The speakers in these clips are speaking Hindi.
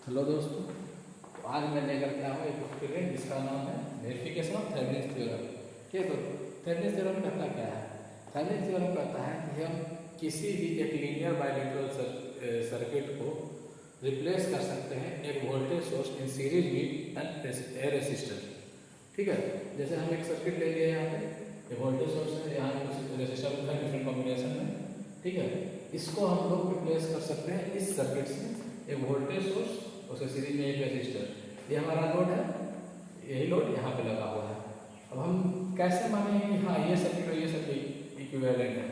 हेलो दोस्तों, तो आज मैं लेकर के आया हूँ एक टॉपिक है जिसका नाम है वेरिफिकेशन ऑफ थेवेनिन्स थ्योरम। ठीक है, तो थेवेनिन्स थ्योरम कहता क्या है? थेवेनिन्स थ्योरम कहता है कि हम किसी भी एक लीनियर बाइलेटरल सर्किट को रिप्लेस कर सकते हैं एक voltage source in series with an resistor. ठीक है, जैसे हम एक सर्किट ले लिए यहाँ पे, ये वोल्टेज सोर्स है, यहाँ कुछ रेसिस्टर है डिफरेंट कॉम्बिनेशन में। ठीक है, इसको हम लोग रिप्लेस कर सकते हैं इस सर्किट से एक वोल्टेज सोर्स, उसके सीरीज में एक रेसिस्टर। ये हमारा लोड है, यही लोड यहाँ पे लगा हुआ है। अब हम कैसे मानेंगे कि हाँ ये सर्किट और ये सर्किट इक्विवेलेंट है?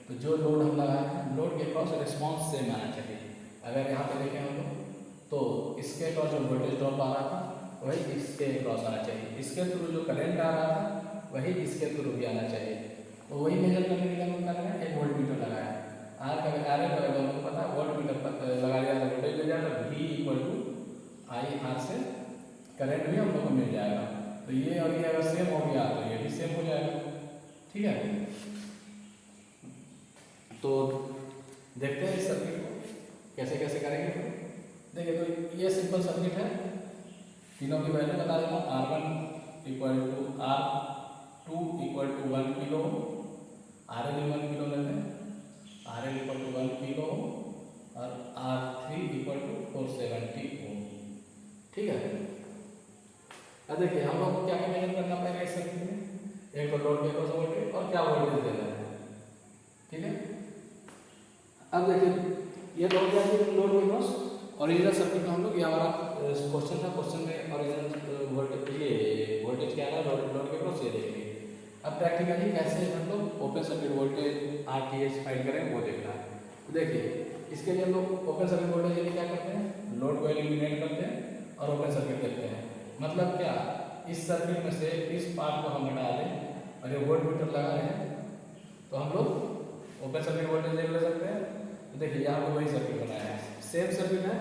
तो जो लोड हम लगाए हैं, लोड के क्रॉस रिस्पॉन्स सेम आना चाहिए। अगर यहाँ पे देखें हम लोग, तो इसके क्रॉस जो वोल्टेज ड्रॉप आ रहा था वही इसके क्रॉस आना चाहिए, इसके थ्रू जो करंट आ रहा था वही इसके थ्रू भी आना चाहिए। तो वही मेजर करने के लिए हम कर रहे हैं, एक वोल्ट मीटर लगाया। आर का आर को पता है, वोल्ट मीटर लगा दिया, वोल्टेज मिल जाएगा, V equal to I R से करंट भी हम लोग को मिल जाएगा। तो ये और ये अगर सेम हो गया तो ये भी सेम हो जाएगा। ठीक है, तो देखते हैं इस सर्किट को कैसे कैसे करेंगे। देखिए, तो ये सिंपल सर्किट है, तीनों की वैल्यू बता देता हूँ। R1 equal to R2 equal to 1 kilo, RL 1 kilo लेते हैं, RL इक्वल टू 1 किलो और R3 इक्वल टू 470 ओम। ठीक है, अब देखिए हम लोग को क्या क्या मेजर करना पड़ेगा इस सर्किट में। एक तो लोड के क्रॉस वोल्टेज और क्या वोल्टेज देना है। ठीक है, अब देखिए ये लोड क्या है, लोड के क्रॉस ओरिजिनल सर्किट में हम लोग, ये हमारा क्वेश्चन था, क्वेश्चन में ओरिजिनल वोल्टेज, ये वोल्टेज क्या है लोड के क्रॉस, ये देखेंगे। अब प्रैक्टिकली कैसे हम लोग open circuit voltage RTH find करेंगे वो देखना है। तो देखिए इसके लिए हम लोग ओपन सर्किट वोल्टेज के लिए क्या करते हैं, लोड को एलिमिनेट करते हैं और ओपन सर्किट देखते हैं। मतलब क्या, इस सर्किट में से इस पार्ट को हम हटा दें और ये वोल्ट मीटर लगा रहे हैं तो हम लोग ओपन सर्किट वोल्टेज देख ले सकते हैं। तो देखिए यहाँ पर वही सर्किट बनाया है, सेम सर्किट है।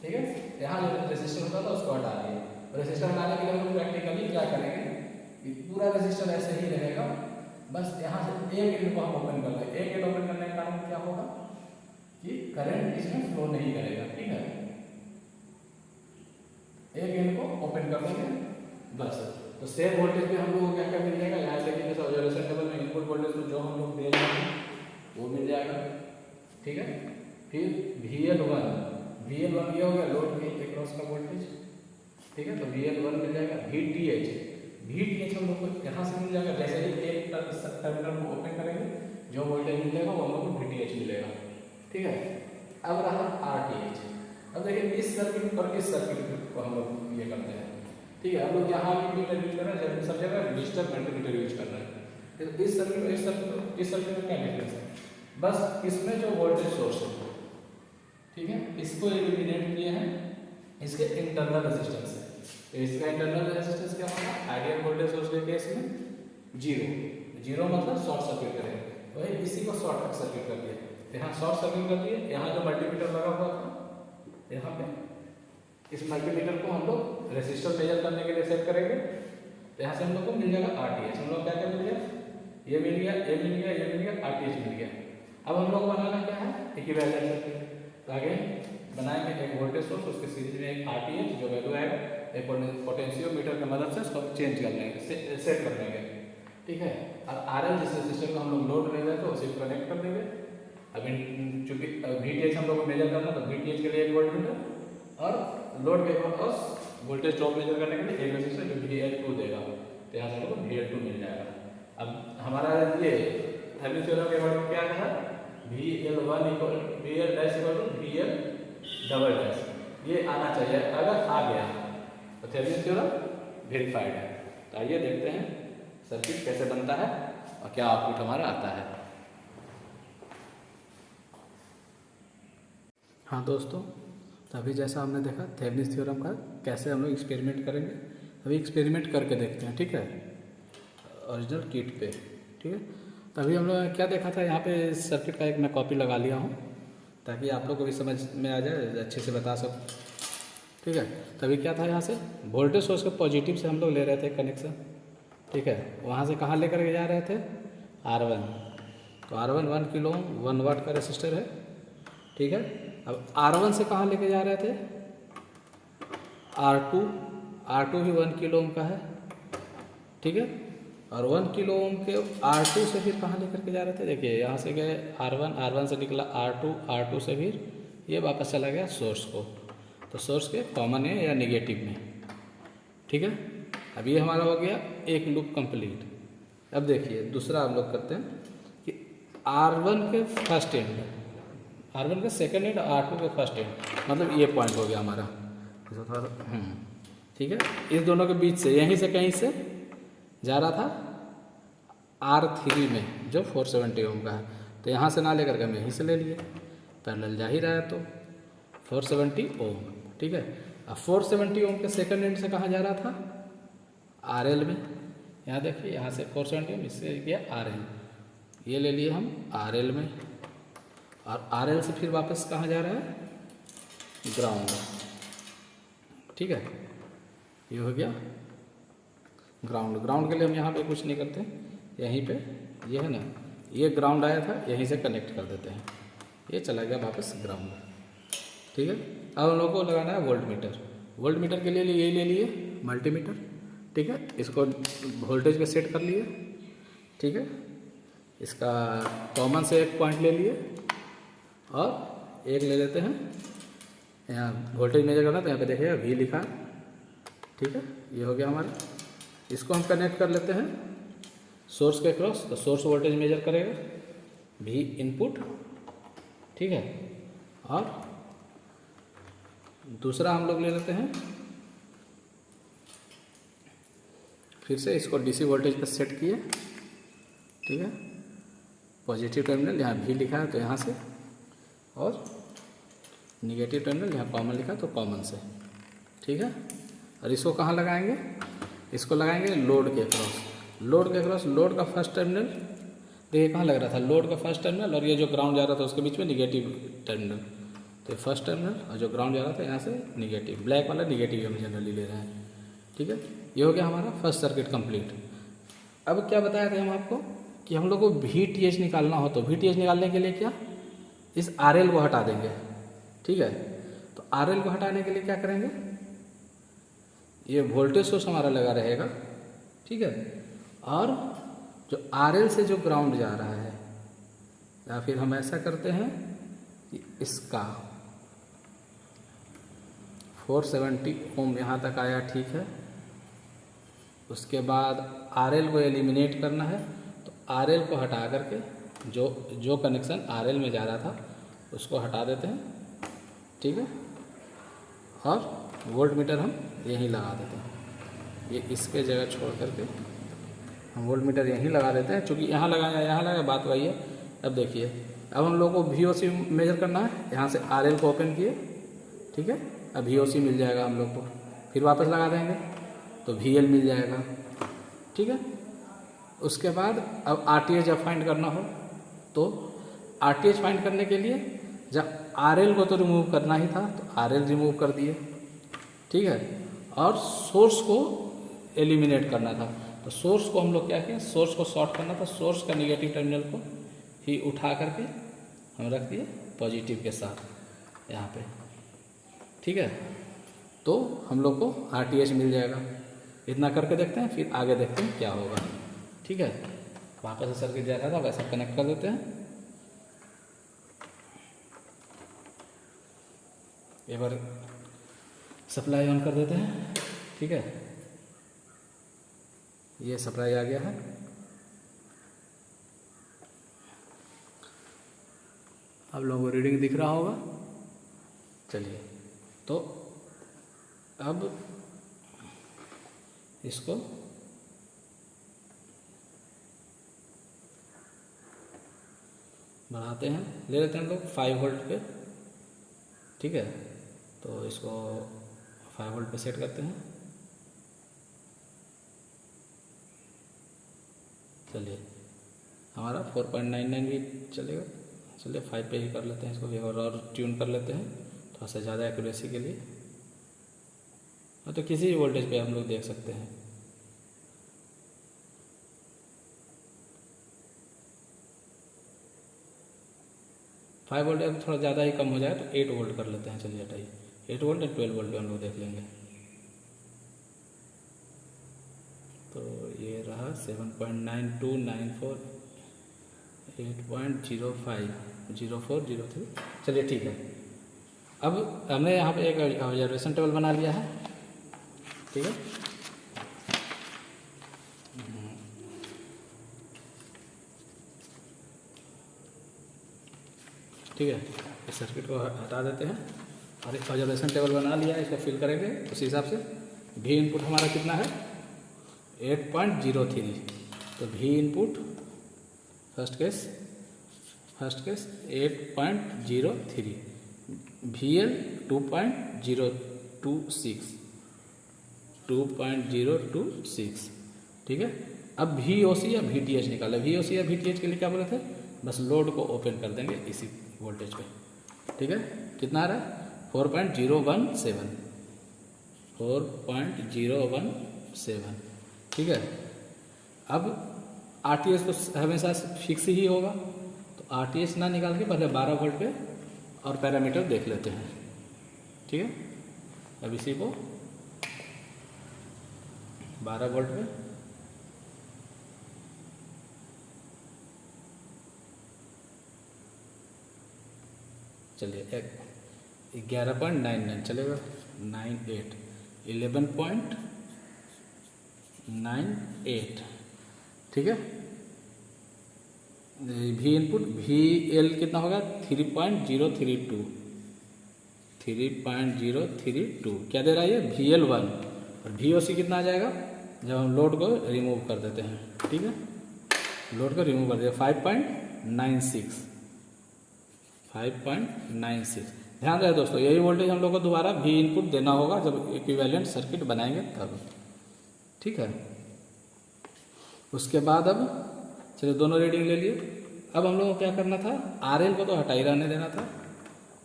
ठीक है, यहाँ जो रेसिस्टर होता था उसको हटा दिए। रेसिस्टर हटाने के लिए हम लोग प्रैक्टिकली क्या करेंगे, पूरा रेसिस्टर ऐसे ही रहेगा, बस यहाँ से एक एंड को हम ओपन कर दें। एक एंड ओपन करने के कारण क्या होगा कि करंट इसमें फ्लो नहीं करेगा। ठीक है, एक एंड को ओपन कर देंगे बस। तो सेम वोल्टेज पे हम लोग को क्या क्या मिल जाएगा, यहाँ देखिए जैसे ऑब्जर्वेशन टेबल में इनपुट वोल्टेज तो जो हम लोग दे रहे हैं वो मिल जाएगा। ठीक है, फिर VL1 ये हो गया लोड के क्रॉस का वोल्टेज। ठीक है, तो VL1 मिल जाएगा। VTH हम लोग को यहाँ से मिल जाएगा, जैसे ही एक टर्मिनल को ओपन करेंगे जो वोल्टेज मिलेगा वो हम लोग को VTH मिलेगा। ठीक है, अब रहा RTH। अब देखिए इस सर्किट और इस सर्किट को हम लोग ये करते हैं। ठीक है, हम लोग यहाँ भी मीटर यूज कर रहे हैं, सब जगह डिजिटल मल्टीमीटर यूज कर रहे हैं। तो इस सर्किट में इस सर्किट में क्या डिफरेंस है, बस इसमें जो वोल्टेज सोर्स है, ठीक है, इसको एलिमिनेट किए हैं इसके इंटरनल रेजिस्टेंस से। तो इसका इंटरनल रेजिस्टेंस क्या होगा, आइडियल वोल्टेज सोर्स के केस में जीरो मतलब शॉर्ट सर्किट करेंगे, तो इसी को शॉर्ट सर्किट कर दिया। यहाँ शॉर्ट सर्किट कर दिए, यहाँ जो मल्टीमीटर लगा हुआ था यहाँ पे, इस मल्टीमीटर को हम लोग रेसिस्टर मेजर करने के लिए सेट करेंगे। तो यहाँ से हम लोग को मिल जाएगा RTH। हम लोग क्या क्या मिल गया, ये मिल गया, ये मिल गया, ये मिल गया, RTH मिल गया। अब हम लोग बनाना क्या है, इक्विवेलेंट सर्किट। तो आगे बनाएंगे एक वोल्टेज सोर्स, उसके सीरीज में एक RTH जो वैल्यू आएगा, एक पोटेंशियोमीटर की मदद से उसको चेंज कर लेंगे, सेट कर लेंगे। ठीक है, अब RL जिस रेजिस्टर को हम लोग लोड ले रहे हैं तो उसे कनेक्ट कर देंगे। अब चूंकि VTH हम लोग को मेजर करना, तो VTH के लिए एक वोल्ट मीटर और लोड के क्रॉस वोल्टेज ड्रॉप मेजर करने के लिए एक रेजिस्टर जो VL2 देगा। तो यहाँ से हम लोग को VL2 मिल जाएगा। अब हमारा ये थेवेनिन थ्योरम के वर्ड क्या था, VL1 equal VL dash equal to VL double dash, ये आना चाहिए। अगर आ गया तो थेवेनिन थ्योरम वेरीफाइड है। तो आइए देखते हैं सर्किट कैसे बनता है और क्या आउटपुट हमारा आता है। हाँ दोस्तों, तो अभी जैसा हमने देखा थेवेनिन थ्योरम का कैसे हम लोग एक्सपेरिमेंट करेंगे, अभी एक्सपेरिमेंट करके देखते हैं। ठीक है, ओरिजिनल किट पे। ठीक है, तभी हम लोग क्या देखा था, यहाँ पे सर्किट का एक मैं कॉपी लगा लिया हूँ ताकि आप लोग को भी समझ में आ जाए, अच्छे से बता सकूँ। ठीक है, तभी क्या था, यहाँ से वोल्टेज सोर्स के पॉजिटिव से हम लोग ले रहे थे कनेक्शन। ठीक है, वहाँ से कहाँ लेकर के जा रहे थे, R1। तो R1 1 किलो 1 वाट का रेसिस्टर है। ठीक है, अब R1 से कहाँ लेके जा रहे थे, R2 भी 1 किलो ओम का है, ठीक है। और 1 किलो ओम के R2 से फिर कहाँ लेकर के जा रहे थे, देखिए यहाँ से गए R1 से निकला R2 से फिर ये वापस चला गया सोर्स को, तो सोर्स के कॉमन है या निगेटिव में, ठीक है। अब ये हमारा हो गया एक लूप कंप्लीट। अब देखिए दूसरा हम लोग करते हैं कि R1 के फर्स्ट एंड, R1 के सेकेंड एंड, R2 के फर्स्ट एंड, मतलब ये पॉइंट हो गया हमारा, ठीक है। इस दोनों के बीच से यहीं से कहीं से जा रहा था R3 में जो 470 ओम का है, तो यहाँ से ना लेकर के हम यहीं से ले लिए, पैरेलल जा ही रहा है तो 470 ओम, ठीक है। अब 470 ओम के सेकंड एंड से कहाँ जा रहा था, RL में। यहाँ देखिए यहाँ से 470 ओम, इससे गया RL, ये ले लिए हम RL में, और RL से फिर वापस कहाँ जा रहा है, ग्राउंड, ठीक है। ये हो गया ग्राउंड के लिए हम यहाँ पे कुछ नहीं करते, यहीं पे ये है ना, ये ग्राउंड आया था, यहीं से कनेक्ट कर देते हैं, ये चला गया वापस ग्राउंड, ठीक है। अब हम लोग को लगाना है वोल्ट मीटर के लिए यही ले लिए मल्टीमीटर, ठीक है। इसको वोल्टेज पे सेट कर लिए, ठीक है। इसका कॉमन से एक पॉइंट ले लिए और एक ले लेते हैं, यहाँ वोल्टेज मेजर करना तो यहाँ पे देखिएगा V लिखा, ठीक है। ये हो गया हमारा, इसको हम कनेक्ट कर लेते हैं सोर्स के क्रॉस, तो सोर्स वोल्टेज मेजर करेगा V इनपुट, ठीक है। और दूसरा हम लोग ले लेते हैं, फिर से इसको DC वोल्टेज पर सेट किए, ठीक है। पॉजिटिव टर्मिनल यहाँ V लिखा है तो यहाँ से, और निगेटिव टर्मिनल यहाँ कॉमन लिखा तो कॉमन से, ठीक है। और इसको कहाँ लगाएंगे, इसको लगाएंगे लोड के क्रॉस, लोड का फर्स्ट टर्मिनल देखिए कहाँ लग रहा था, लोड का फर्स्ट टर्मिनल, और ये जो ग्राउंड जा रहा था उसके बीच में निगेटिव टर्मिनल, तो फर्स्ट टर्मिनल और जो ग्राउंड जा रहा था यहाँ से निगेटिव, ब्लैक वाला निगेटिव हम जनरली ले रहे हैं, ठीक है। ये हो गया हमारा फर्स्ट सर्किट कंप्लीट। अब क्या बताया था हम आपको कि हम लोग को VTH निकालना हो, तो VTH निकालने के लिए क्या, इस RL को हटा देंगे, ठीक है। तो RL को हटाने के लिए क्या करेंगे, ये वोल्टेज सोर्स हमारा लगा रहेगा, ठीक है। और जो RL से जो ग्राउंड जा रहा है, या फिर हम ऐसा करते हैं कि इसका 470 ओम यहाँ तक आया, ठीक है। उसके बाद RL को एलिमिनेट करना है, तो RL को हटा करके जो कनेक्शन RL में जा रहा था उसको हटा देते हैं, ठीक है। और वोल्ट मीटर हम यहीं लगा देते हैं, ये इसके जगह छोड़ करके हम वोल्ट मीटर यहीं लगा देते हैं, क्योंकि यहाँ लगाया बात वही है। अब देखिए, अब हम लोग को VOC मेजर करना है, यहाँ से RL को ओपन किए, ठीक है। अब VOC मिल जाएगा हम लोग को, फिर वापस लगा देंगे तो VL मिल जाएगा, ठीक है। उसके बाद अब RTH जब फाइंड करना हो, तो RTH फाइंड करने के लिए जब RL को तो रिमूव करना ही था तो RL रिमूव कर दिए, ठीक है। और सोर्स को एलिमिनेट करना था, तो सोर्स को हम लोग क्या किए, सोर्स को शॉर्ट करना था, सोर्स का निगेटिव टर्मिनल को ही उठा करके हम रख दिए पॉजिटिव के साथ यहाँ पे, ठीक है। तो हम लोग को RTH मिल जाएगा। इतना करके देखते हैं, फिर आगे देखते हैं क्या होगा, ठीक है। वापस से सर्किट जैसा था वैसा कनेक्ट कर देते हैं। एक बार सप्लाई ऑन कर देते हैं, ठीक है। ये सप्लाई आ गया है, आप लोगों को रीडिंग दिख रहा होगा। चलिए, तो अब इसको बढ़ाते हैं, ले लेते हैं हम लोग 5 वोल्ट पे, ठीक है। तो इसको 5 वोल्ट पे सेट करते हैं। चलिए, हमारा 4.99 भी चलेगा। चलिए 5 पे ही कर लेते हैं इसको, एक और ट्यून कर लेते हैं थोड़ा सा ज़्यादा एक्यूरेसी के लिए। तो किसी भी वोल्टेज पे हम लोग देख सकते हैं। फाइव वोल्ट थोड़ा ज़्यादा ही कम हो जाए तो 8 वोल्ट कर लेते हैं। चलिए हटाइए, 8 वोल्ट या 12 वोल्ट पे हम लोग देख लेंगे। तो ये रहा 7.9294 8.05 चलिए ठीक है। अब हमने यहाँ पे एक ऑब्जर्वेशन टेबल बना लिया है, ठीक है। ठीक है, इस सर्किट को हटा देते हैं और एक ऑब्जर्वेशन टेबल बना लिया है, इसको फिल करेंगे उसी हिसाब से। भी इनपुट हमारा कितना है 8.03, तो भी इनपुट फर्स्ट केस 8.03, VL 2.026, ठीक है। अब VOC या VTH निकाले। VOC या VTH के लिए क्या बोले थे, बस लोड को ओपन कर देंगे इसी वोल्टेज पे, ठीक है। कितना आ रहा है 4.017, ठीक है। अब RTH तो हमेशा फिक्स ही होगा, तो RTH ना निकाल के पहले 12 वोल्ट पे और पैरामीटर देख लेते हैं, ठीक है। अब इसी को 12 वोल्ट पे चलिए 11.99 चलेगा, 98 11.98, ठीक है। भी इनपुट VL कितना होगा 3.032, क्या दे रहा है ये VL1, और VOC कितना आ जाएगा जब हम लोड को रिमूव कर देते हैं, ठीक है। लोड को रिमूव कर दिया 5.96। ध्यान रहे दोस्तों, यही वोल्टेज हम लोग को दोबारा भी इनपुट देना होगा जब इक्विवेलेंट सर्किट बनाएंगे तब, ठीक है। उसके बाद अब चलिए दोनों रीडिंग ले लिए। अब हम लोग को क्या करना था, RL को तो हटा ही रहने देना था,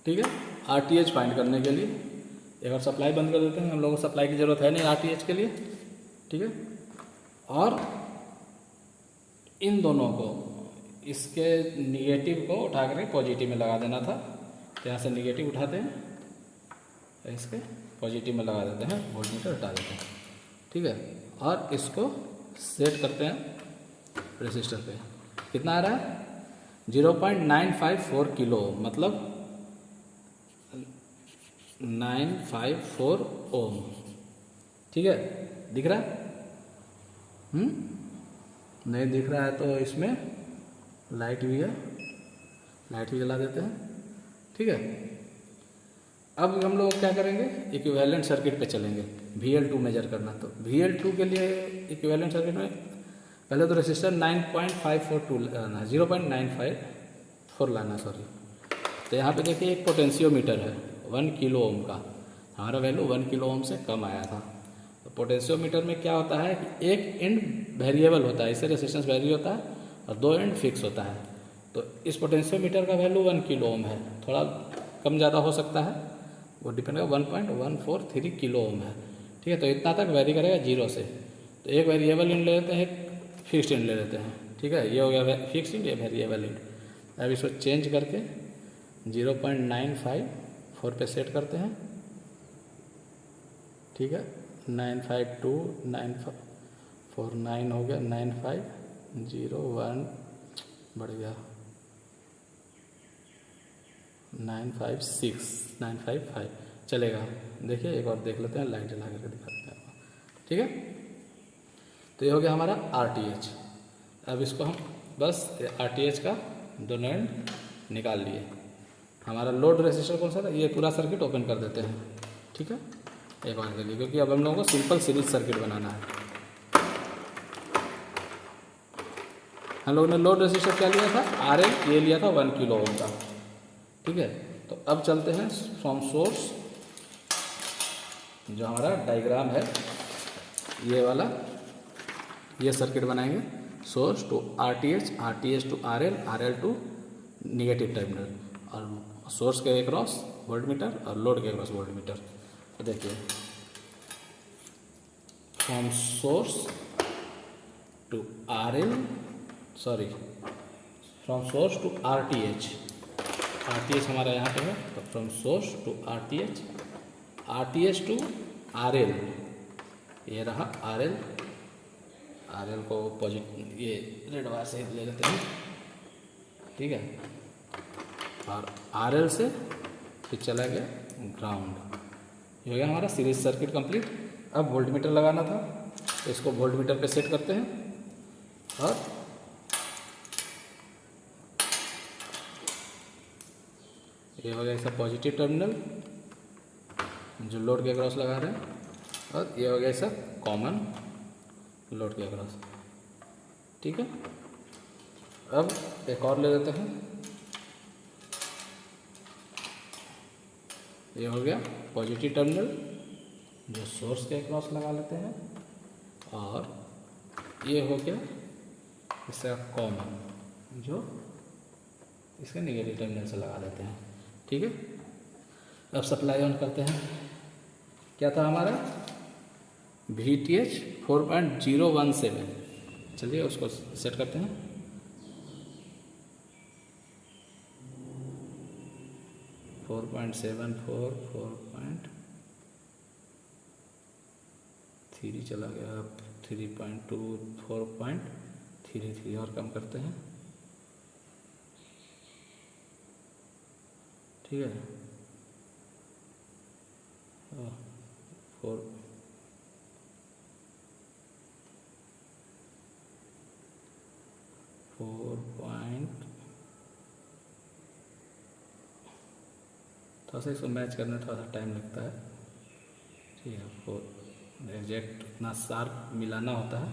ठीक है। RTH फाइंड करने के लिए एक बार सप्लाई बंद कर देते हैं, हम लोग को सप्लाई की ज़रूरत है नहीं RTH के लिए, ठीक है। और इन दोनों को इसके निगेटिव को उठा करके पॉजिटिव में लगा देना था, तो यहाँ से निगेटिव उठाते हैं, इसके पॉजिटिव में लगा देते हैं, वोल्टमीटर हटा देते हैं, ठीक है। और इसको सेट करते हैं रेसिस्टर पे। कितना आ रहा है 0.954 किलो, मतलब 954 ओम, ठीक है। दिख रहा है? नहीं दिख रहा है तो इसमें लाइट भी है, लाइट भी जला देते हैं, ठीक है। अब हम लोग क्या करेंगे, इक्विवेलेंट सर्किट पे चलेंगे। VL2 मेजर करना, तो VL2 के लिए इक्विवेलेंट सर्किट में पहले तो रेसिस्टर 0.94 लाना, सॉरी। तो यहाँ पे देखिए एक पोटेंशियोमीटर है 1 किलो ओम का, हमारा वैल्यू 1 किलो ओम से कम आया था। तो पोटेंशियोमीटर में क्या होता है कि एक एंड वेरिएबल होता है, इससे रेसिस्टेंस वेरी होता है, और 2 एंड फिक्स होता है। तो इस पोटेंशियोमीटर का वैल्यू 1 किलो ओम है, थोड़ा कम ज़्यादा हो सकता है, वो डिपेंड करेगा, 1.143 किलो ओम है, ठीक है। तो इतना तक वेरी करेगा 0 से। तो एक वेरिएबल एंड ले लेते हैं, एक फिक्स्ड एंड ले लेते हैं, ठीक है। ये हो गया फिक्स्ड एंड, ये वेरिएबल एंड। अब इसको चेंज करके 0.954 पे सेट करते हैं, ठीक है। 952.949 हो गया, 9501 बढ़ गया 955 चलेगा। देखिए एक बार देख लेते हैं, लाइट जला करके दिखाते हैं आपको, ठीक है। तो ये हो गया हमारा RTH। अब इसको हम बस RTH का दोनों एंड निकाल लिए। हमारा लोड रेसिस्टर कौन सा था, ये पूरा सर्किट ओपन कर देते हैं, ठीक है, एक बार के लिए, क्योंकि अब हम लोगों को सिंपल सीरीज सर्किट बनाना है। हम लोगों ने लोड रेसिस्टर क्या लिया था RL, ये लिया था 1 किलो ओम का, ठीक है। तो अब चलते हैं फ्रॉम सोर्स, जो हमारा डायग्राम है ये वाला, ये सर्किट बनाएंगे। Source to RTH, RTH to RL, RL to negative terminal, और सोर्स के अक्रॉस वोल्टमीटर और लोड के अक्रॉस वोल्टमीटर। तो देखिए from source to RL, sorry from source to RTH, RTH हमारा यहाँ पे है, तो from source to RTH, RTH to RL, ये रहा RL, RL को पॉजिटिव ये रेड वायर से ले लेते हैं, ठीक है। और RL से फिर चला गया ग्राउंड। ये हो गया हमारा सीरीज सर्किट कंप्लीट। अब वोल्ट मीटर लगाना था, तो इसको वोल्ट मीटर पे सेट करते हैं और ये हो गया इसका पॉजिटिव टर्मिनल जो लोड के अक्रॉस लगा रहे हैं, और ये हो गया इसका कॉमन लोड के अक्रॉस, ठीक है। अब एक और ले लेते हैं, ये हो गया पॉजिटिव टर्मिनल जो सोर्स के अक्रॉस लगा लेते हैं, और ये हो गया इसका कॉमन जो इसके नेगेटिव टर्मिनल से लगा देते हैं, ठीक है। अब सप्लाई ऑन करते हैं। क्या था हमारा VTH 4.017, चलिए उसको सेट करते हैं। फोर 4.3 चला गया, 3.2 4.33 और कम करते हैं, ठीक है। 4 थोड़ा सा इसको मैच करने में थोड़ा सा टाइम लगता है, ठीक है। 4 एग्जैक्ट इतना शार्प मिलाना होता है।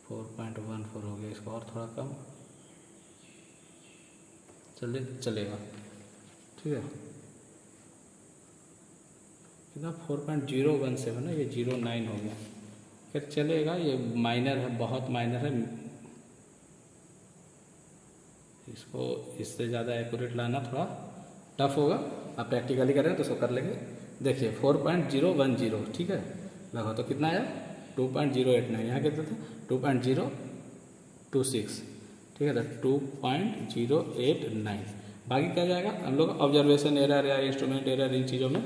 4.14 हो गया, इसको और थोड़ा कम चलेगा, ठीक है। कितना 4.017 है, ये 09 हो गया, फिर चलेगा। ये माइनर है, बहुत माइनर है, इसको इससे ज़्यादा एक्यूरेट लाना थोड़ा टफ होगा। आप प्रैक्टिकली करें तो उसको कर लेंगे। देखिए 4.010, ठीक है, लगभग तो कितना आया 2.089, यहाँ कितना था 2.026, ठीक है, 2.089। बाकी क्या जाएगा हम लोग ऑब्जर्वेशन एरर या इंस्ट्रूमेंट एरर, इन चीज़ों में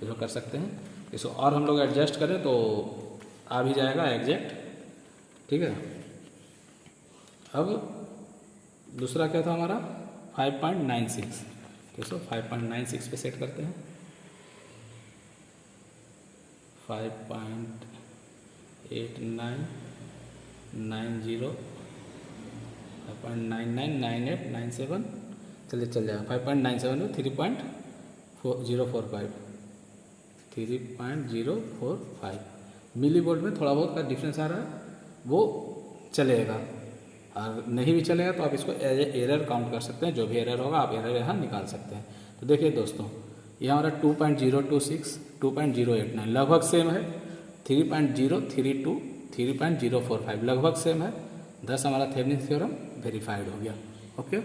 इसको कर सकते हैं। इसको और हम लोग एडजस्ट करें तो आ भी जाएगा एग्जैक्ट, ठीक है। अब दूसरा क्या था हमारा 5.96, तो इसको 5.96 पे सेट करते हैं। 5.8990 5.999897, चलिए चल जाएगा 5.97 में 3.045 मिली वोल्ट में थोड़ा बहुत का डिफरेंस आ रहा है, वो चलेगा। और नहीं भी चलेगा तो आप इसको एरर काउंट कर सकते हैं, जो भी एरर होगा आप एरर यहाँ निकाल सकते हैं। तो देखिए दोस्तों, ये हमारा 2.026 2.089 लगभग सेम है, 3.032 3.045 लगभग सेम है। 10 हमारा थेवेनिन थ्योरम वेरीफाइड हो गया। ओके।